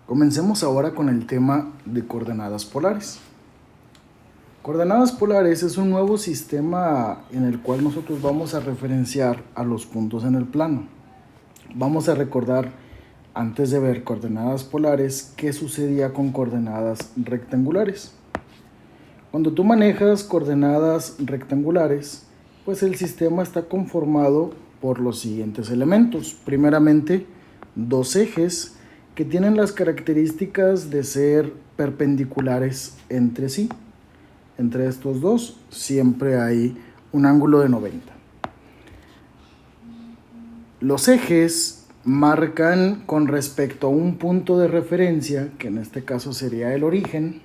Comencemos ahora con el tema de coordenadas polares. Coordenadas polares es un nuevo sistema en el cual nosotros vamos a referenciar a los puntos en el plano. Vamos a recordar, antes de ver coordenadas polares, qué sucedía con coordenadas rectangulares. Cuando tú manejas coordenadas rectangulares, pues el sistema está conformado por los siguientes elementos. Primeramente, dos ejes que tienen las características de ser perpendiculares entre sí. Entre estos dos siempre hay un ángulo de 90. Los ejes marcan con respecto a un punto de referencia, que en este caso sería el origen,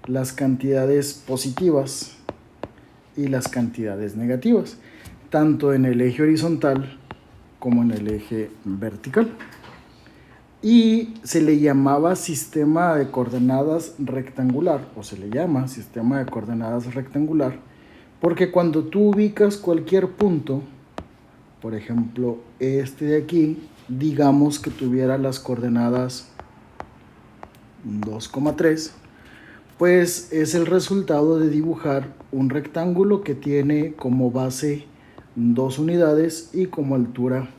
las cantidades positivas y las cantidades negativas, tanto en el eje horizontal como en el eje vertical. Y se le llamaba sistema de coordenadas rectangular, o se le llama sistema de coordenadas rectangular, porque cuando tú ubicas cualquier punto, por ejemplo este de aquí, digamos que tuviera las coordenadas 2,3, pues es el resultado de dibujar un rectángulo que tiene como base 2 unidades y como altura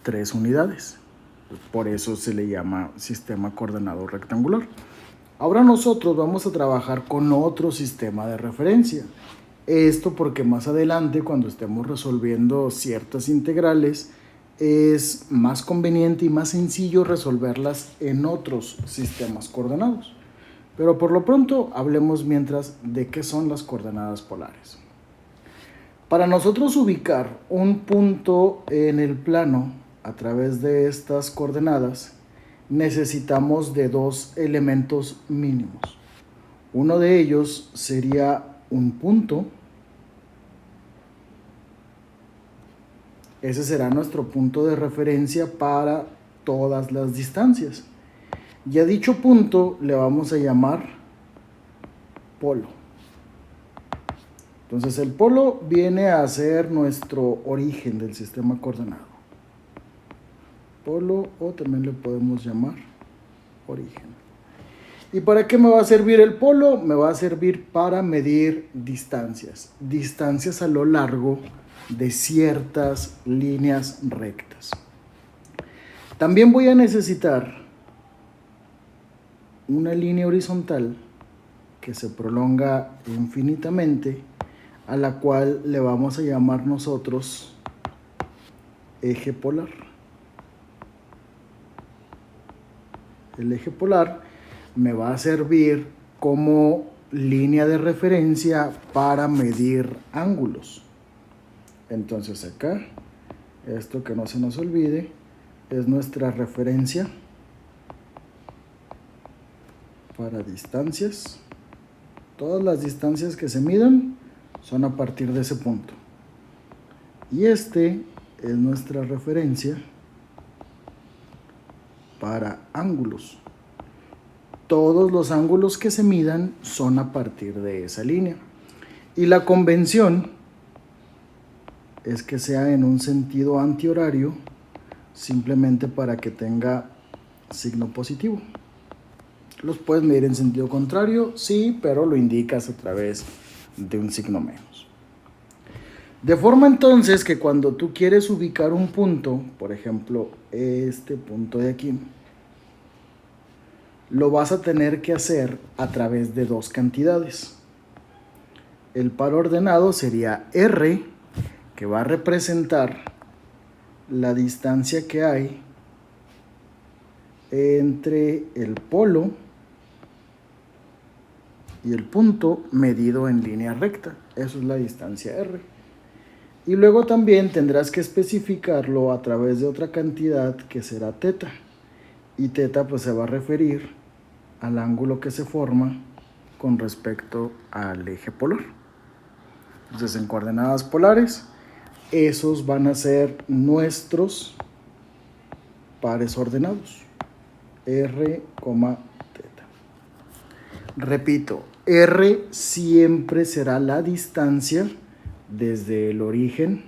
3 unidades. Por eso se le llama sistema coordenado rectangular. Ahora nosotros vamos a trabajar con otro sistema de referencia. Esto porque más adelante, cuando estemos resolviendo ciertas integrales, es más conveniente y más sencillo resolverlas en otros sistemas coordenados. Pero por lo pronto hablemos mientras de qué son las coordenadas polares. Para nosotros ubicar un punto en el plano a través de estas coordenadas, necesitamos de dos elementos mínimos. Uno de ellos sería un punto. Ese será nuestro punto de referencia para todas las distancias. Y a dicho punto le vamos a llamar polo. Entonces el polo viene a ser nuestro origen del sistema coordenado. Polo, o también le podemos llamar origen. ¿Y para qué me va a servir el polo? Me va a servir para medir distancias. Distancias a lo largo de ciertas líneas rectas. También voy a necesitar una línea horizontal que se prolonga infinitamente, a la cual le vamos a llamar nosotros eje polar. El eje polar me va a servir como línea de referencia para medir ángulos. Entonces acá, esto que no se nos olvide, es nuestra referencia para distancias. Todas las distancias que se midan son a partir de ese punto. Y este es nuestra referencia para ángulos. Todos los ángulos que se midan son a partir de esa línea. Y la convención es que sea en un sentido antihorario, simplemente para que tenga signo positivo. Los puedes medir en sentido contrario, sí, pero lo indicas a través de un signo menos. De forma entonces que cuando tú quieres ubicar un punto, por ejemplo, este punto de aquí, lo vas a tener que hacer a través de dos cantidades. El par ordenado sería R, que va a representar la distancia que hay entre el polo y el punto medido en línea recta. Eso es la distancia R. Y luego también tendrás que especificarlo a través de otra cantidad que será teta. Y teta pues se va a referir al ángulo que se forma con respecto al eje polar. Entonces en coordenadas polares, esos van a ser nuestros pares ordenados. R, teta. Repito, R siempre será la distancia desde el origen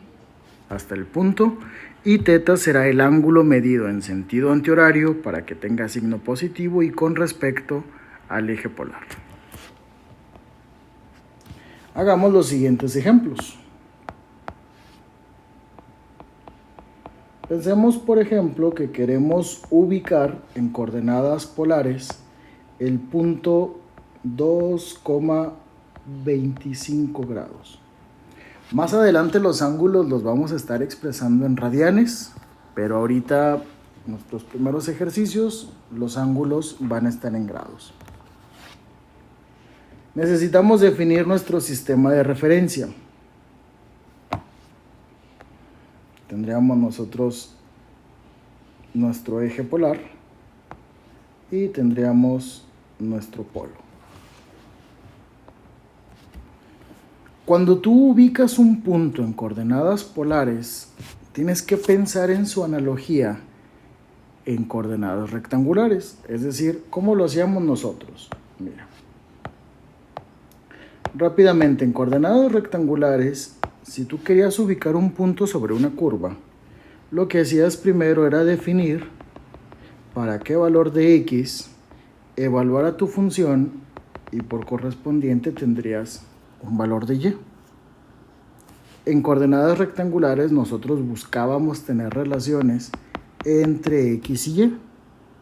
hasta el punto, Y θ será el ángulo medido en sentido antihorario para que tenga signo positivo y con respecto al eje polar. Hagamos los siguientes ejemplos. Pensemos, por ejemplo, que queremos ubicar en coordenadas polares el punto 2,25 grados. Más adelante los ángulos los vamos a estar expresando en radianes, pero ahorita nuestros primeros ejercicios, los ángulos van a estar en grados. Necesitamos definir nuestro sistema de referencia. Tendríamos nosotros nuestro eje polar y tendríamos nuestro polo. Cuando tú ubicas un punto en coordenadas polares, tienes que pensar en su analogía en coordenadas rectangulares, es decir, ¿cómo lo hacíamos nosotros? Mira. Rápidamente, en coordenadas rectangulares, si tú querías ubicar un punto sobre una curva, lo que hacías primero era definir para qué valor de x evaluar a tu función y por correspondiente tendrías un valor de y. En coordenadas rectangulares nosotros buscábamos tener relaciones entre x y y,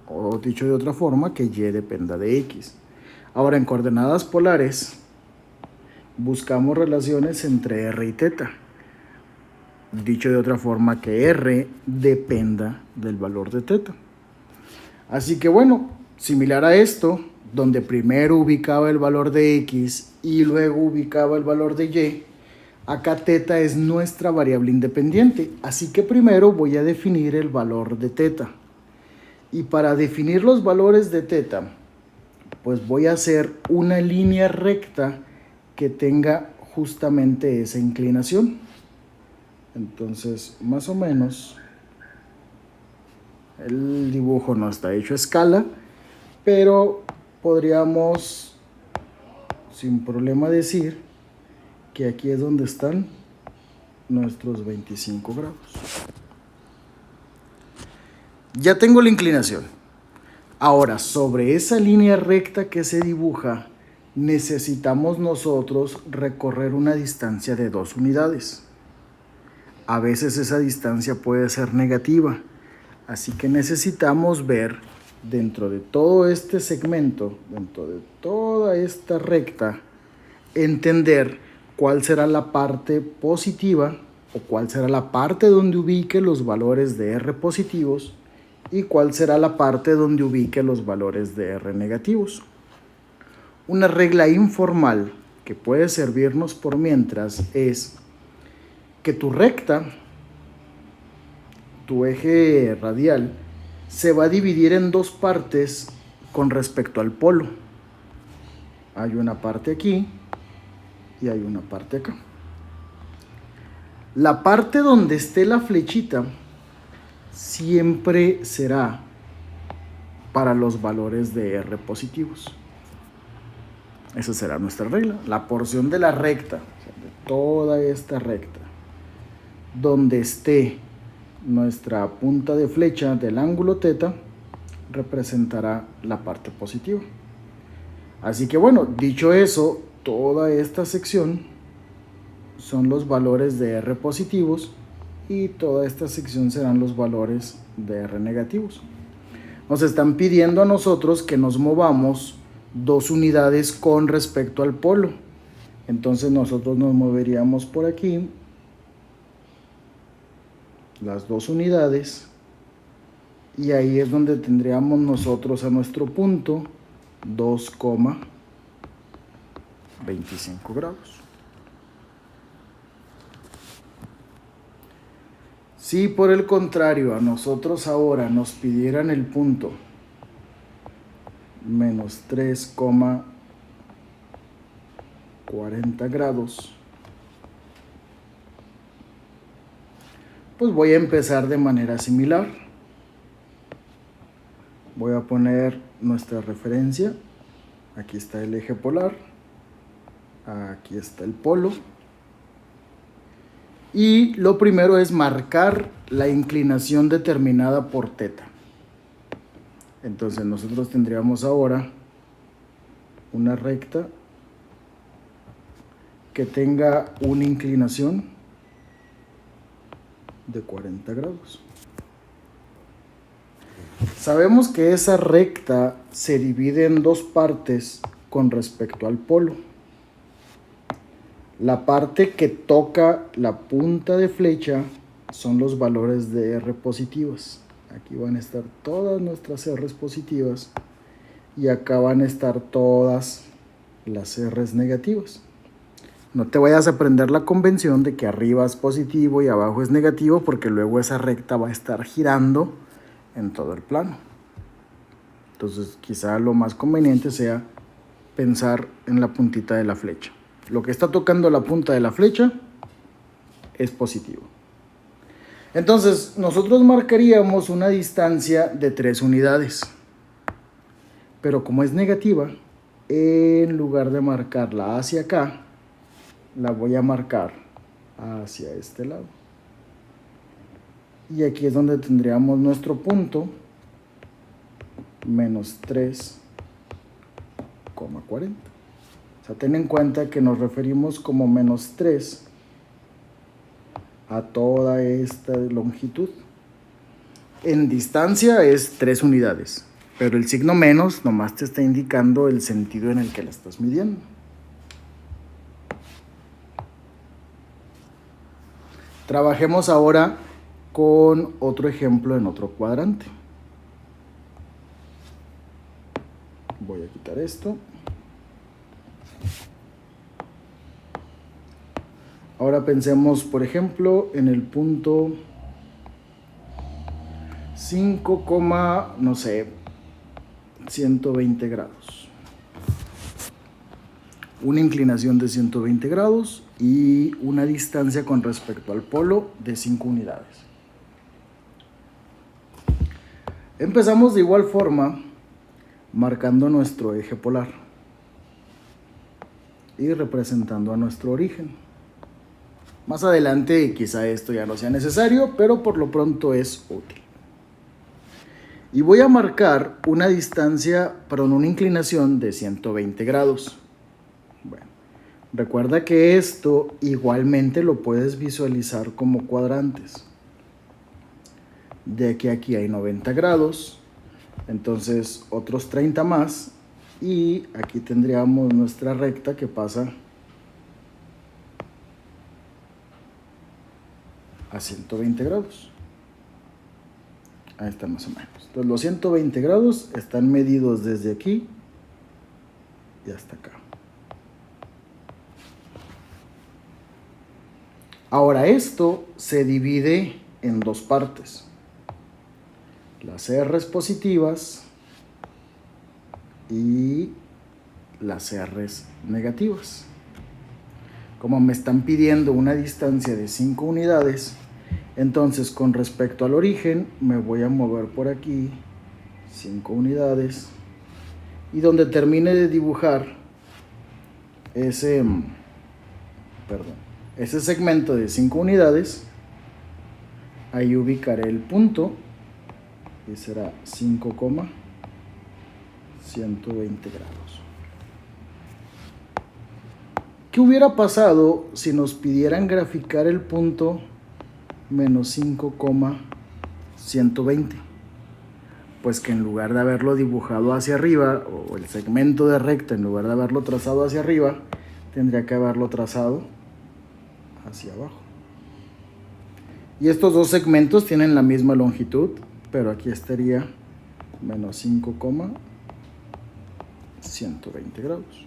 o dicho de otra forma, que y dependa de x. Ahora, en coordenadas polares buscamos relaciones entre r y θ, dicho de otra forma, que r dependa del valor de θ. Así que bueno, similar a esto, donde primero ubicaba el valor de x y luego ubicaba el valor de y, acá θ es nuestra variable independiente, así que primero voy a definir el valor de θ. Y para definir los valores de θ, pues voy a hacer una línea recta que tenga justamente esa inclinación. Entonces, más o menos, el dibujo no está hecho a escala, pero podríamos sin problema decir que aquí es donde están nuestros 25 grados. Ya tengo la inclinación. Ahora, sobre esa línea recta que se dibuja, necesitamos nosotros recorrer una distancia de 2 unidades. A veces esa distancia puede ser negativa, así que necesitamos ver dentro de todo este segmento, dentro de toda esta recta, entender cuál será la parte positiva o cuál será la parte donde ubique los valores de R positivos y cuál será la parte donde ubique los valores de R negativos. Una regla informal que puede servirnos por mientras es que tu recta, tu eje radial, se va a dividir en dos partes con respecto al polo. Hay una parte aquí y hay una parte acá. La parte donde esté la flechita siempre será para los valores de R positivos. Esa será nuestra regla. La porción de la recta, o sea, de toda esta recta, donde esté nuestra punta de flecha del ángulo θ, representará la parte positiva. Así que bueno, dicho eso, toda esta sección son los valores de R positivos y toda esta sección serán los valores de R negativos. Nos están pidiendo a nosotros que nos movamos 2 unidades con respecto al polo. Entonces nosotros nos moveríamos por aquí las 2 unidades y ahí es donde tendríamos nosotros a nuestro punto 2,25 grados. Si por el contrario a nosotros ahora nos pidieran el punto menos 3,40 grados, pues voy a empezar de manera similar. Voy a poner nuestra referencia. Aquí está el eje polar. Aquí está el polo. Y lo primero es marcar la inclinación determinada por θ. Entonces nosotros tendríamos ahora una recta que tenga una inclinación de 40 grados. Sabemos que esa recta se divide en dos partes con respecto al polo. La parte que toca la punta de flecha son los valores de R positivas. Aquí van a estar todas nuestras R's positivas y acá van a estar todas las R's negativas. No te vayas a aprender la convención de que arriba es positivo y abajo es negativo, porque luego esa recta va a estar girando en todo el plano. Entonces quizá lo más conveniente sea pensar en la puntita de la flecha. Lo que está tocando la punta de la flecha es positivo. Entonces nosotros marcaríamos una distancia de 3 unidades. Pero como es negativa, en lugar de marcarla hacia acá, la voy a marcar hacia este lado. Y aquí es donde tendríamos nuestro punto, menos 3,40. O sea, ten en cuenta que nos referimos como menos 3 a toda esta longitud. En distancia es 3 unidades, pero el signo menos nomás te está indicando el sentido en el que la estás midiendo. Trabajemos ahora con otro ejemplo en otro cuadrante. Voy a quitar esto. Ahora pensemos, por ejemplo, en el punto 120 grados. Una inclinación de 120 grados y una distancia con respecto al polo de 5 unidades. Empezamos de igual forma marcando nuestro eje polar y representando a nuestro origen. Más adelante quizá esto ya no sea necesario, pero por lo pronto es útil. Y voy a marcar una distancia, una inclinación de 120 grados. Bueno, recuerda que esto igualmente lo puedes visualizar como cuadrantes. De aquí a aquí hay 90 grados, entonces otros 30 más, y aquí tendríamos nuestra recta que pasa a 120 grados. Ahí está más o menos. Entonces los 120 grados están medidos desde aquí y hasta acá. Ahora esto se divide en dos partes. Las R's positivas y las R's negativas. Como me están pidiendo una distancia de 5 unidades, entonces con respecto al origen me voy a mover por aquí 5 unidades, y donde termine de dibujar ese segmento de 5 unidades, ahí ubicaré el punto y será 5,120 grados. ¿Qué hubiera pasado si nos pidieran graficar el punto menos 5,120? Pues que en lugar de haberlo dibujado hacia arriba, o el segmento de recta, en lugar de haberlo trazado hacia arriba, tendría que haberlo trazado hacia abajo. Y estos dos segmentos tienen la misma longitud, pero aquí estaría menos 5,120 grados.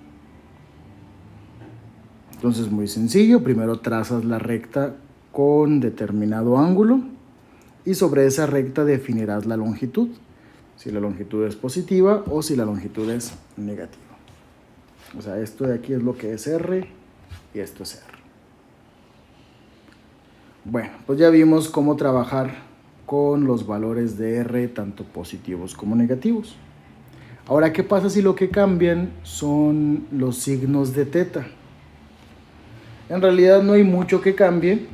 Entonces, muy sencillo, primero trazas la recta con determinado ángulo y sobre esa recta definirás la longitud, si la longitud es positiva o si la longitud es negativa. O sea, esto de aquí es lo que es R y esto es R. Bueno, pues ya vimos cómo trabajar con los valores de R, tanto positivos como negativos. Ahora, ¿qué pasa si lo que cambian son los signos de θ? En realidad no hay mucho que cambie,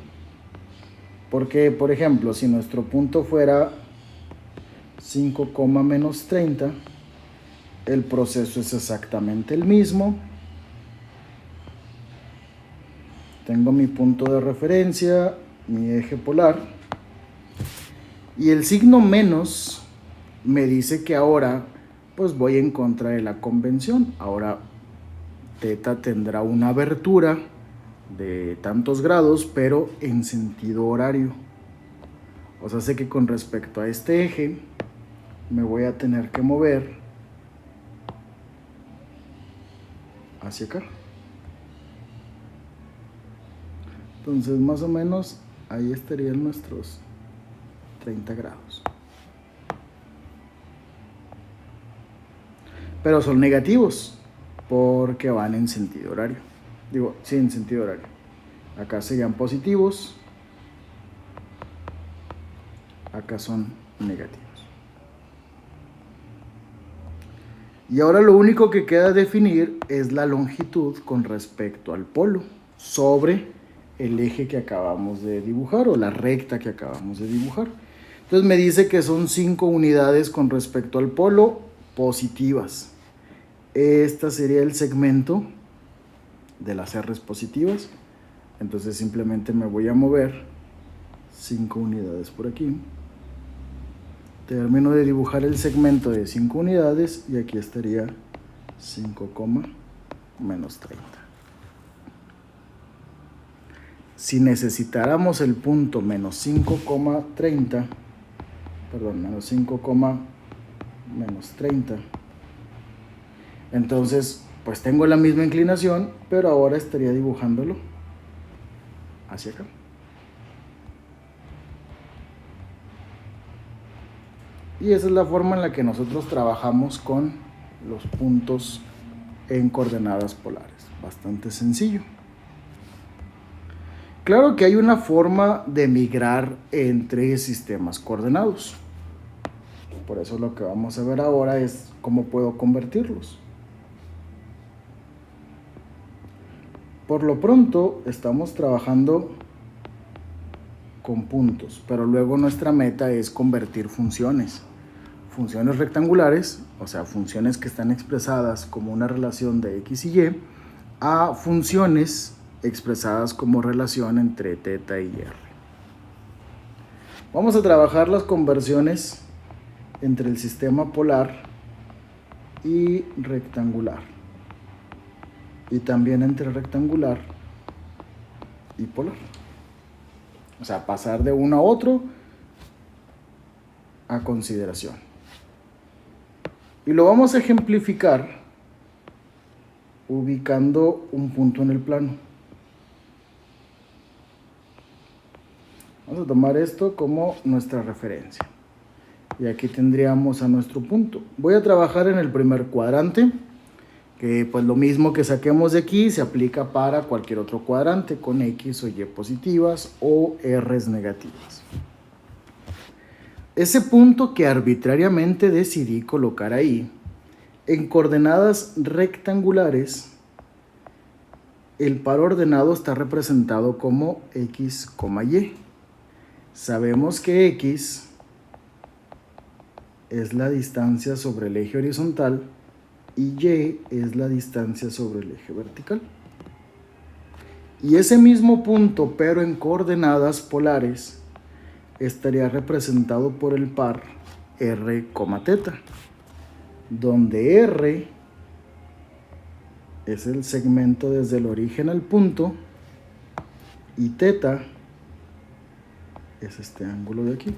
Porque, por ejemplo, si nuestro punto fuera 5, menos 30, el proceso es exactamente el mismo. Tengo mi punto de referencia, mi eje polar, y el signo menos me dice que ahora pues voy en contra de la convención. Ahora θ tendrá una abertura de tantos grados, pero en sentido horario. O sea, sé que con respecto a este eje me voy a tener que mover hacia acá. Entonces, más o menos ahí estarían nuestros 30 grados. Pero son negativos porque van en sentido horario. Digo, sí, en sentido horario. Acá serían positivos. Acá son negativos. Y ahora lo único que queda definir es la longitud con respecto al polo sobre el eje que acabamos de dibujar o la recta que acabamos de dibujar. Entonces me dice que son 5 unidades con respecto al polo positivas. Este sería el segmento de las R's positivas. Entonces simplemente me voy a mover 5 unidades por aquí. Termino de dibujar el segmento de 5 unidades y aquí estaría 5, menos 30. Si necesitáramos el punto menos 5,30, perdón, menos 5, menos 30, entonces pues tengo la misma inclinación, pero ahora estaría dibujándolo hacia acá. Y esa es la forma en la que nosotros trabajamos con los puntos en coordenadas polares. Bastante sencillo. Claro que hay una forma de migrar entre sistemas coordenados. Por eso lo que vamos a ver ahora es cómo puedo convertirlos. Por lo pronto estamos trabajando con puntos, pero luego nuestra meta es convertir funciones rectangulares, o sea, funciones que están expresadas como una relación de x y y, a funciones expresadas como relación entre θ y r. Vamos a trabajar las conversiones entre el sistema polar y rectangular, y también entre rectangular y polar. O sea, pasar de uno a otro a consideración. Y lo vamos a ejemplificar ubicando un punto en el plano. Vamos a tomar esto como nuestra referencia. Y aquí tendríamos a nuestro punto. Voy a trabajar en el primer cuadrante, que pues lo mismo que saquemos de aquí se aplica para cualquier otro cuadrante con X o Y positivas o R's negativas. Ese punto que arbitrariamente decidí colocar ahí, en coordenadas rectangulares, el par ordenado está representado como X, Y. Sabemos que X es la distancia sobre el eje horizontal y Y es la distancia sobre el eje vertical. Y ese mismo punto, pero en coordenadas polares, estaría representado por el par R, θ, donde R es el segmento desde el origen al punto y θ es este ángulo de aquí.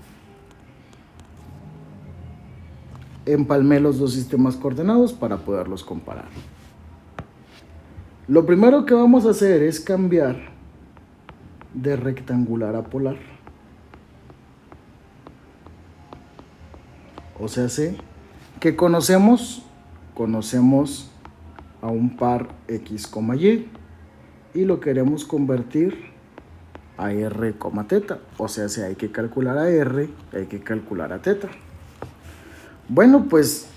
Empalmé los dos sistemas coordenados para poderlos comparar. Lo primero que vamos a hacer es cambiar de rectangular a polar. O sea, sé que conocemos a un par X, Y lo queremos convertir a R, θ. O sea, si hay que calcular a R, hay que calcular a θ. Bueno, pues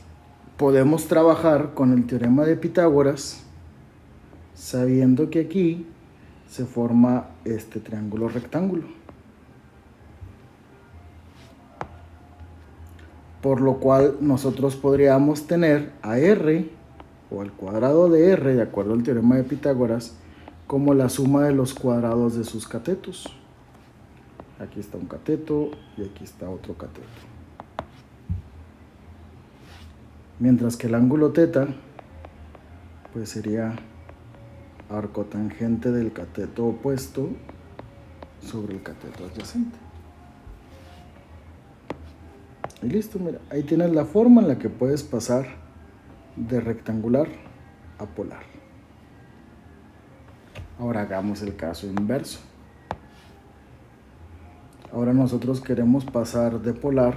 podemos trabajar con el teorema de Pitágoras sabiendo que aquí se forma este triángulo rectángulo. por lo cual nosotros podríamos tener a R o al cuadrado de R, de acuerdo al teorema de Pitágoras, como la suma de los cuadrados de sus catetos. Aquí está un cateto y aquí está otro cateto. Mientras que el ángulo θ pues sería arcotangente del cateto opuesto sobre el cateto adyacente. Y listo, mira, ahí tienes la forma en la que puedes pasar de rectangular a polar. Ahora hagamos el caso inverso. Ahora nosotros queremos pasar de polar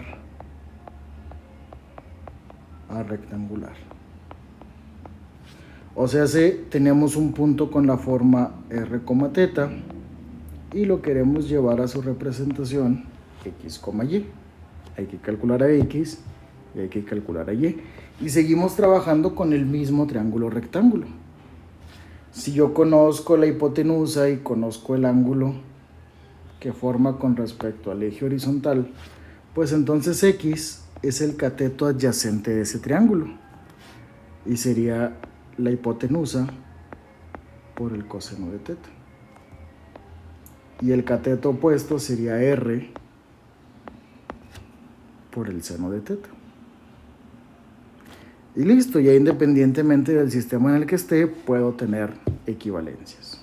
a rectangular. O sea, tenemos un punto con la forma r, θ y lo queremos llevar a su representación x, y. Hay que calcular a x y hay que calcular a y. Y seguimos trabajando con el mismo triángulo rectángulo. Si yo conozco la hipotenusa y conozco el ángulo que forma con respecto al eje horizontal, pues entonces x es el cateto adyacente de ese triángulo y sería la hipotenusa por el coseno de θ. Y el cateto opuesto sería r por el seno de θ. Y listo, ya independientemente del sistema en el que esté, puedo tener equivalencias.